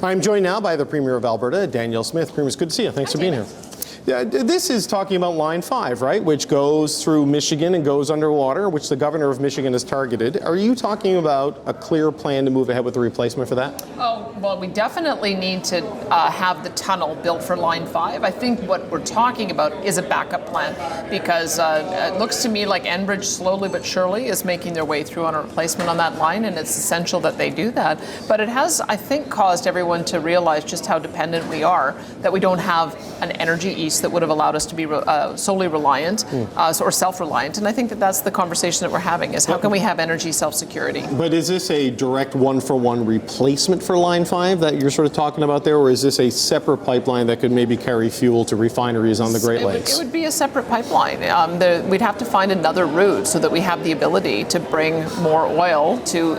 I'm joined now by the Premier of Alberta, Danielle Smith. Premier, it's good to see you. Thanks for being here. Yeah, this is talking about Line 5, right, which goes through Michigan and goes underwater, which the governor of Michigan has targeted. Are you talking about a clear plan to move ahead with the replacement for that? Oh, well, we definitely need to have the tunnel built for Line 5. I think what we're talking about is a backup plan because it looks to me like Enbridge slowly but surely is making their way through on a replacement on that line, and it's essential that they do that. But it has, I think, caused everyone to realize just how dependent we are, that we don't have an energy east that would have allowed us to be solely reliant or self-reliant. And I think that that's the conversation that we're having, is how can we have energy self-security? But is this a direct one-for-one replacement for Line 5 that you're sort of talking about there, or is this a separate pipeline that could maybe carry fuel to refineries on the Great Lakes? It would be a separate pipeline. We'd have to find another route so that we have the ability to bring more oil to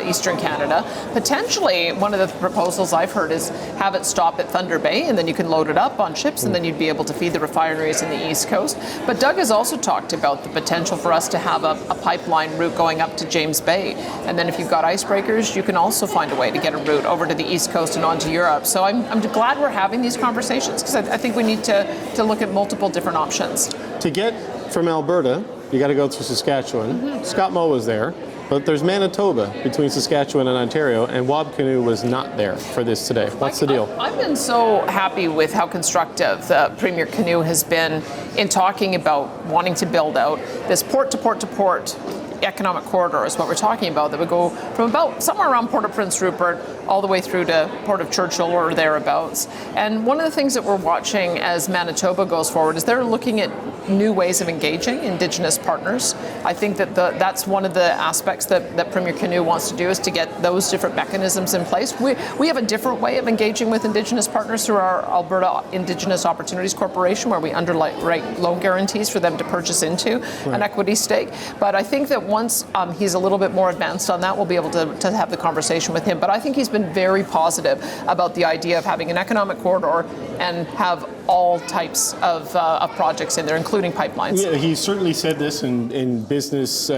Eastern Canada. Potentially, one of the proposals I've heard is have it stop at Thunder Bay, and then you can load it up on ships, and then you'd be able to feed the refineries in the East Coast. But Doug has also talked about the potential for us to have a pipeline route going up to James Bay. And then if you've got icebreakers, you can also find a way to get a route over to the East Coast and onto Europe. So I'm glad we're having these conversations, because I think we need to look at multiple different options. To get from Alberta, you got to go through Saskatchewan. Scott Moe was there. But there's Manitoba between Saskatchewan and Ontario, and Wab Kinew was not there for this today. What's the deal? I've been so happy with how constructive Premier Kinew has been in talking about wanting to build out this port-to-port-to-port economic corridor is what we're talking about, that would go from about somewhere around Port of Prince Rupert all the way through to Port of Churchill or thereabouts. And one of the things that we're watching as Manitoba goes forward is they're looking at new ways of engaging Indigenous partners. I think that that's one of the aspects that Premier Kinew wants to do, is to get those different mechanisms in place. We have a different way of engaging with Indigenous partners through our Alberta Indigenous Opportunities Corporation, where we underwrite loan guarantees for them to purchase into an equity stake. But I think that once he's a little bit more advanced on that, we'll be able to have the conversation with him. But I think he's been very positive about the idea of having an economic corridor and have all types of projects in there, including pipelines. Yeah, he certainly said this in business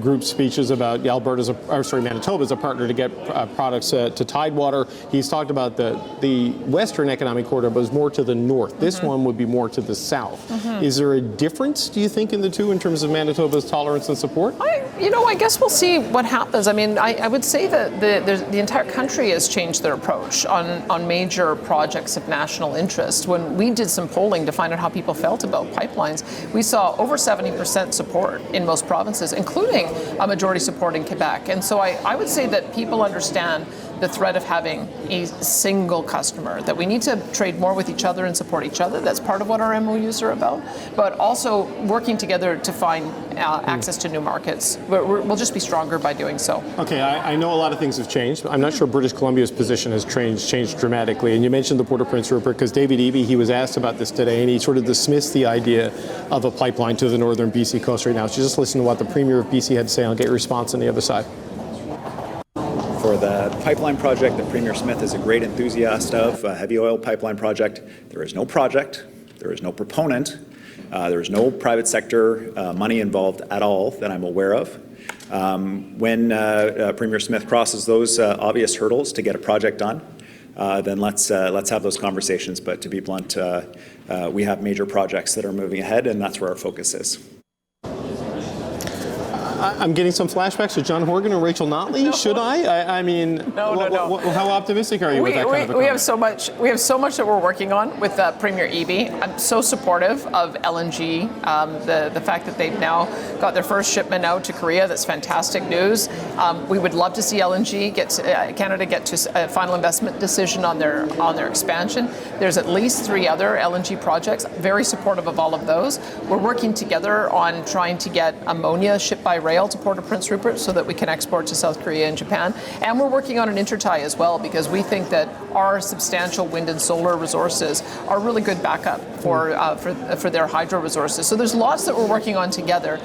group speeches about Manitoba as a partner to get products to Tidewater. He's talked about the Western Economic Corridor, but it's more to the north. This one would be more to the south. Is there a difference, do you think, in the two in terms of Manitoba's tolerance and support? I guess we'll see what happens. I mean, I would say that the entire country has changed their approach on major projects of national interest. When we did some polling to find out how people felt about pipelines, we saw over 70% support in most provinces, including a majority support in Quebec. And so I would say that people understand the threat of having a single customer, that we need to trade more with each other and support each other. That's part of what our MOUs are about, but also working together to find access to new markets. We'll just be stronger by doing so. Okay, I know a lot of things have changed. I'm not sure British Columbia's position has changed dramatically. And you mentioned the Port of Prince Rupert, because David Eby, he was asked about this today, and he sort of dismissed the idea of a pipeline to the northern BC coast right now. So just listen to what the Premier of BC had to say. I'll get your response on the other side. For the pipeline project that Premier Smith is a great enthusiast of, a heavy oil pipeline project, there is no project, there is no proponent, there is no private sector money involved at all that I'm aware of. When Premier Smith crosses those obvious hurdles to get a project done, then let's have those conversations. But to be blunt, we have major projects that are moving ahead, and that's where our focus is. I'm getting some flashbacks to John Horgan and Rachel Notley. No. Should I? I mean, no. How optimistic are you with that kind of a comment? We have so much that we're working on with Premier Eby. I'm so supportive of LNG. The fact that they've now got their first shipment out to Korea, that's fantastic news. We would love to see LNG Canada get to a final investment decision on their expansion. There's at least 3 other LNG projects. Very supportive of all of those. We're working together on trying to get ammonia shipped by rail to Port of Prince Rupert so that we can export to South Korea and Japan. And we're working on an intertie as well, because we think that our substantial wind and solar resources are really good backup for their hydro resources. So there's lots that we're working on together.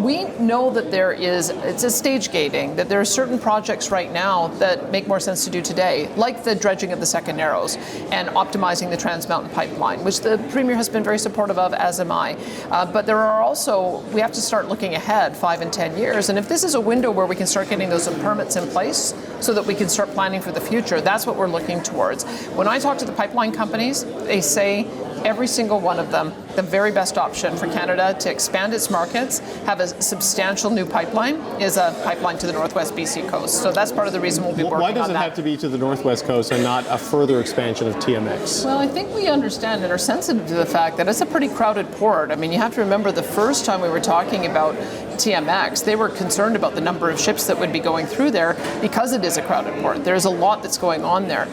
We know that it's a stage gating, that there are certain projects right now that make more sense to do today, like the dredging of the Second Narrows and optimizing the Trans Mountain Pipeline, which the Premier has been very supportive of, as am I. But there are also, we have to start looking ahead 5 and 10 years. And if this is a window where we can start getting those permits in place so that we can start planning for the future, that's what we're looking towards. When I talk to the pipeline companies, they say every single one of them, the very best option for Canada to expand its markets, have a substantial new pipeline, is a pipeline to the Northwest BC coast. So that's part of the reason we'll be working on that. Why does it have to be to the Northwest coast and not a further expansion of TMX? Well, I think we understand and are sensitive to the fact that it's a pretty crowded port. I mean, you have to remember the first time we were talking about TMX, they were concerned about the number of ships that would be going through there because it is a crowded port. There's a lot that's going on there.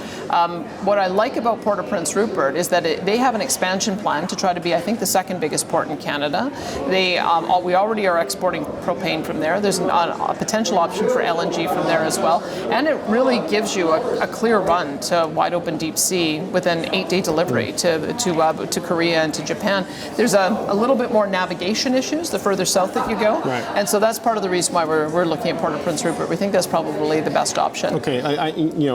What I like about Port of Prince Rupert is that they have an expansion plan to try to be, I think, the second biggest port in Canada. We already are exporting propane from there. There's a potential option for LNG from there as well. And it really gives you a clear run to wide open deep sea with an 8-day delivery to Korea and to Japan. There's a little bit more navigation issues the further south that you go. Right. And so that's part of the reason why we're looking at Port of Prince Rupert. We think that's probably the best option. Okay,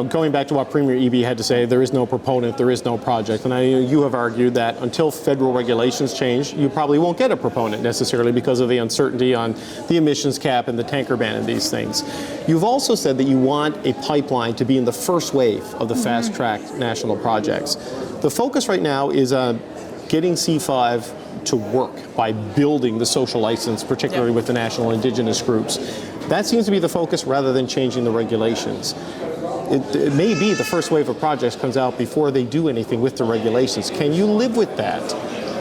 going back to what Premier Eby had to say, there is no proponent, there is no project. And you have argued that until federal regulations change, you probably won't get a proponent necessarily because of the uncertainty on the emissions cap and the tanker ban and these things. You've also said that you want a pipeline to be in the first wave of the fast-track national projects. The focus right now is getting C5 to work by building the social license, particularly with the national Indigenous groups. That seems to be the focus rather than changing the regulations. It may be the first wave of projects comes out before they do anything with the regulations. Can you live with that?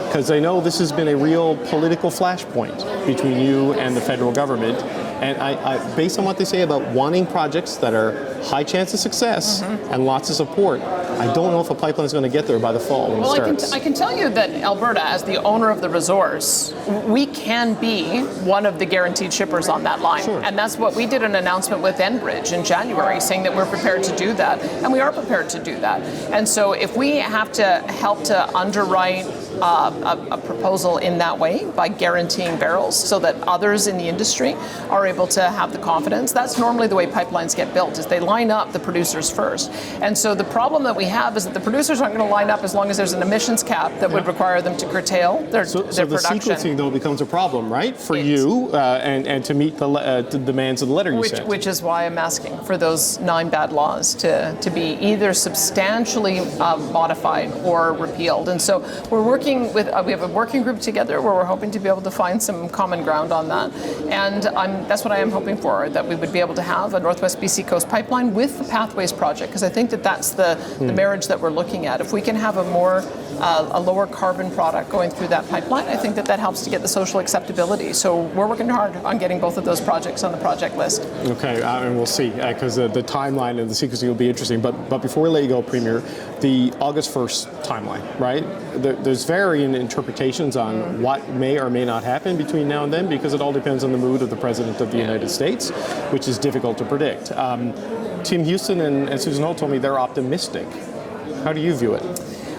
Because I know this has been a real political flashpoint between you and the federal government. And I, based on what they say about wanting projects that are high chance of success and lots of support, I don't know if a pipeline is going to get there by the fall when it starts. I can tell you that Alberta, as the owner of the resource, we can be one of the guaranteed shippers on that line. Sure. And that's what we did an announcement with Enbridge in January, saying that we're prepared to do that. And we are prepared to do that. And so if we have to help to underwrite a proposal in that way by guaranteeing barrels so that others in the industry are able to have the confidence. That's normally the way pipelines get built, is they line up the producers first. And so the problem that we have is that the producers aren't going to line up as long as there's an emissions cap that would require them to curtail their production. So the sequencing, though, becomes a problem, right, for you and to meet the demands of the letter you sent. Which is why I'm asking for those 9 bad laws to be either substantially modified or repealed. And so we're working with, we have a working group together where we're hoping to be able to find some common ground on that. And that's what I am hoping for, that we would be able to have a Northwest BC Coast pipeline with the Pathways project, because I think that that's the marriage that we're looking at. If we can have a lower carbon product going through that pipeline, I think that helps to get the social acceptability. So we're working hard on getting both of those projects on the project list. Okay, and we'll see, because the timeline and the sequencing will be interesting. But before we let you go, Premier, the August 1st timeline, right? There's varying interpretations on what may or may not happen between now and then, because it all depends on the mood of the President of the United States, which is difficult to predict. Tim Houston and Susan Holt told me they're optimistic. How do you view it?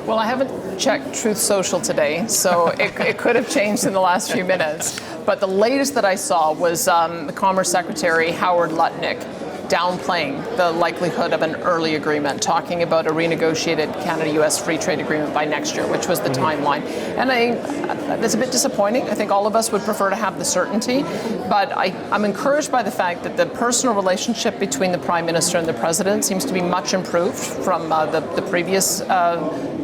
Well, I haven't checked Truth Social today, so it could have changed in the last few minutes. But the latest that I saw was the Commerce Secretary Howard Lutnick downplaying the likelihood of an early agreement, talking about a renegotiated Canada-U.S. free trade agreement by next year, which was the timeline. And that's a bit disappointing. I think all of us would prefer to have the certainty, but I'm encouraged by the fact that the personal relationship between the Prime Minister and the President seems to be much improved from the previous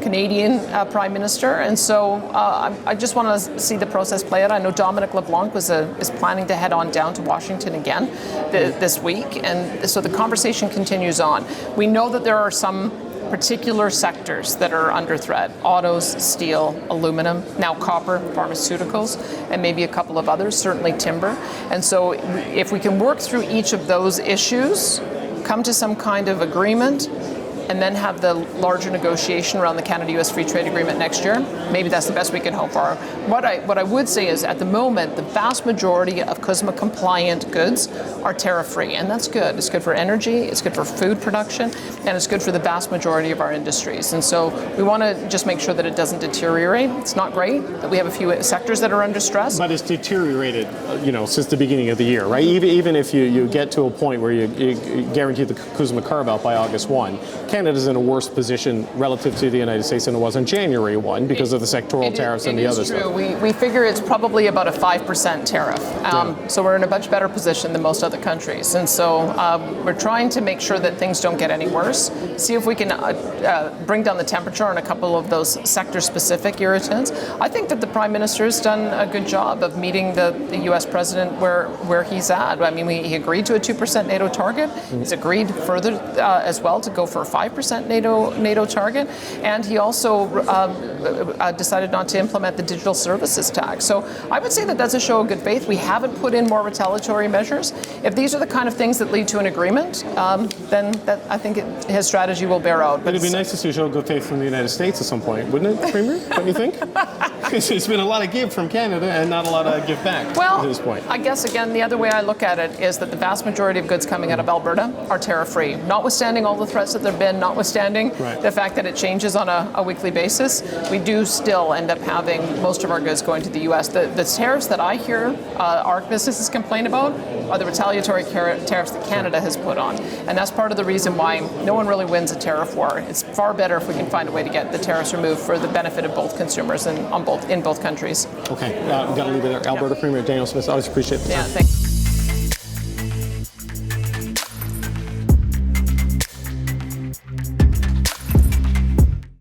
Canadian Prime Minister. And so I just want to see the process play out. I know Dominic LeBlanc is planning to head on down to Washington again this week, and so the conversation continues on. We know that there are some particular sectors that are under threat: autos, steel, aluminum, now copper, pharmaceuticals, and maybe a couple of others, certainly timber. And so if we can work through each of those issues, come to some kind of agreement, and then have the larger negotiation around the Canada-US Free Trade Agreement next year, maybe that's the best we can hope for. What I would say is, at the moment, the vast majority of CUSMA compliant goods are tariff-free, and that's good. It's good for energy, it's good for food production, and it's good for the vast majority of our industries. And so we want to just make sure that it doesn't deteriorate. It's not great that we have a few sectors that are under stress. But it's deteriorated, since the beginning of the year, right? Even if you get to a point where you guarantee the CUSMA carve-out by August 1, Canada's in a worse position relative to the United States than it was on January 1 because of the sectoral tariffs and the other stuff. It is true. We figure it's probably about a 5% tariff. So we're in a much better position than most other countries. And so we're trying to make sure that things don't get any worse, see if we can bring down the temperature on a couple of those sector-specific irritants. I think that the Prime Minister has done a good job of meeting the U.S. President where he's at. I mean, he agreed to a 2% NATO target. He's agreed further as well to go for a 5% NATO target. And he also decided not to implement the digital services tax. So I would say that that's a show of good faith. We haven't put in more retaliatory measures. If these are the kind of things that lead to an agreement, then I think his strategy will bear out. But it'd be nice to see a show of good faith from the United States at some point, wouldn't it, Premier? Don't you think? Because there's been a lot of give from Canada and not a lot of give back at this point. I guess, again, the other way I look at it is that the vast majority of goods coming out of Alberta are tariff-free, notwithstanding all the threats that there have been, notwithstanding the fact that it changes on a weekly basis. We do still end up having most of our goods going to the U.S. The tariffs that I hear our businesses complain about are the retaliatory tariffs that Canada has put on. And that's part of the reason why no one really wins a tariff war. It's far better if we can find a way to get the tariffs removed for the benefit of both consumers and in both countries. Okay, we've got to leave it there. Alberta Premier Danielle Smith, always appreciate the time. Yeah, thanks.